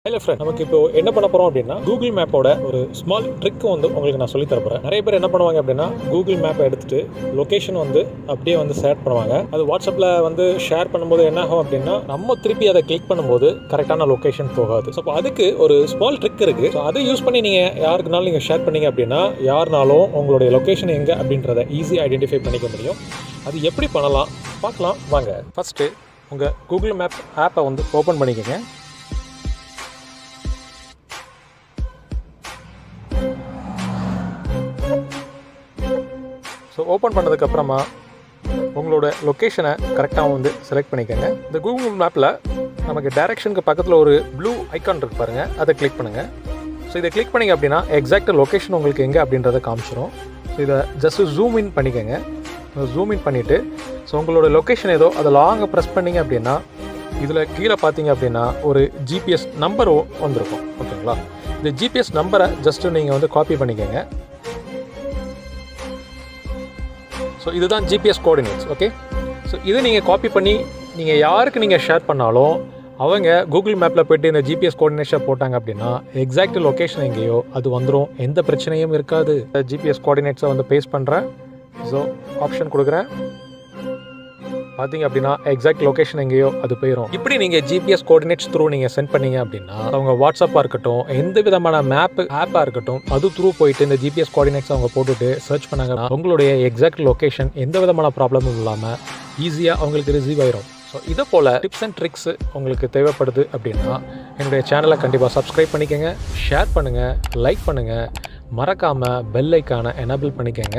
Hello friend, நமக்கு இப்போ என்ன பண்ண போகிறோம் அப்படின்னா கூகுள் மேப்போட ஒரு ஸ்மால் ட்ரிக் வந்து உங்களுக்கு நான் சொல்லி தரப்போகிறேன். நிறைய பேர் என்ன பண்ணுவாங்க அப்படின்னா கூகுள் மேப்பை எடுத்துட்டு லொக்கேஷன் வந்து அப்படியே வந்து ஷேர் பண்ணுவாங்க. அது வாட்ஸ்அப்பில் வந்து ஷேர் பண்ணும்போது என்ன ஆகும் அப்படின்னா நம்ம திருப்பி அதை கிளிக் பண்ணும்போது கரெக்டான லொக்கேஷன் போகாது. ஸோ அதுக்கு ஒரு ஸ்மால் ட்ரிக் இருக்குது. ஸோ அதை யூஸ் பண்ணி நீங்கள் யாருக்குனாலும் நீங்கள் ஷேர் பண்ணீங்க அப்படின்னா யாருனாலும் உங்களுடைய லொக்கேஷன் எங்கே அப்படின்றத ஈஸியாக ஐடென்டிஃபை பண்ணிக்க முடியும். அது எப்படி பண்ணலாம் பார்க்கலாம் வாங்க. ஃபஸ்ட்டு உங்கள் கூகுள் மேப் ஆப்பை வந்து ஓப்பன் பண்ணிக்கோங்க. ஸோ ஓப்பன் பண்ணதுக்கப்புறமா உங்களோட லொக்கேஷனை கரெக்டாக வந்து செலக்ட் பண்ணிக்கோங்க. இந்த கூகுள் மேப்பில் நமக்கு டைரக்ஷனுக்கு பக்கத்தில் ஒரு ப்ளூ ஐக்கான் இருக்கு பாருங்கள், அதை கிளிக் பண்ணுங்கள். ஸோ இதை கிளிக் பண்ணிங்க அப்படின்னா எக்ஸாக்ட் லொக்கேஷன் உங்களுக்கு எங்கே அப்படின்றத காமிச்சிடும். ஸோ இதை ஜஸ்ட்டு ஜூம் இன் பண்ணிக்கோங்க. ஜூம் இன் பண்ணிவிட்டு ஸோ உங்களோட லொக்கேஷன் ஏதோ அதை லாங்கை ப்ரெஸ் பண்ணிங்க அப்படின்னா இதில் கீழே பார்த்தீங்க அப்படின்னா ஒரு ஜிபிஎஸ் நம்பர் வந்திருக்கும். ஓகேங்களா, இந்த ஜிபிஎஸ் நம்பரை ஜஸ்ட்டு நீங்கள் வந்து காப்பி பண்ணிக்கோங்க. ஸோ இதுதான் ஜிபிஎஸ் கோஆர்டினேட்ஸ். ஓகே, ஸோ இதை நீங்கள் காப்பி பண்ணி நீங்கள் யாருக்கு நீங்கள் ஷேர் பண்ணாலும் அவங்க கூகுள் மேப்பில் போய்ட்டு இந்த ஜிபிஎஸ் கோஆர்டினேட்ஸை போட்டாங்க அப்படின்னா எக்ஸாக்ட் லொக்கேஷன் எங்கேயோ அது வந்துடும், எந்த பிரச்சனையும் இருக்காது. ஜிபிஎஸ் கோஆர்டினேட்ஸை வந்து பேஸ்ட் பண்ணுறேன். ஸோ ஆப்ஷன் கொடுக்குறேன், பார்த்தீங்க அப்படின்னா எக்ஸாக்ட் லொக்கேஷன் எங்கேயோ அது போயிடும். இப்படி நீங்கள் ஜிபிஎஸ் கோஆர்டினேட்ஸ் த்ரூ நீங்கள் சென்ட் பண்ணீங்க அப்படின்னா அவங்க வாட்ஸ்அப்பாக இருக்கட்டும், எந்த விதமான ஆப்பாக இருக்கட்டும், அது த்ரூ போயிட்டு இந்த ஜிபிஎஸ் கோஆர்டினேட்ஸ் அவங்க போட்டுட்டு சர்ச் பண்ணாங்கன்னா உங்களுடைய எக்ஸாக்ட் லொக்கேஷன் எந்த விதமான ப்ராப்ளமும் இல்லாமல் ஈஸியாக அவங்களுக்கு ரிசீவ் ஆயிரும். ஸோ இதை போல் டிப்ஸ் அண்ட் ட்ரிக்ஸ் உங்களுக்கு தேவைப்படுது அப்படின்னா என்னுடைய சேனலை கண்டிப்பாக சப்ஸ்கிரைப் பண்ணிக்கோங்க, ஷேர் பண்ணுங்கள், லைக் பண்ணுங்கள், மறக்காமல் பெல் ஐக்கானை எனேபிள் பண்ணிக்கோங்க.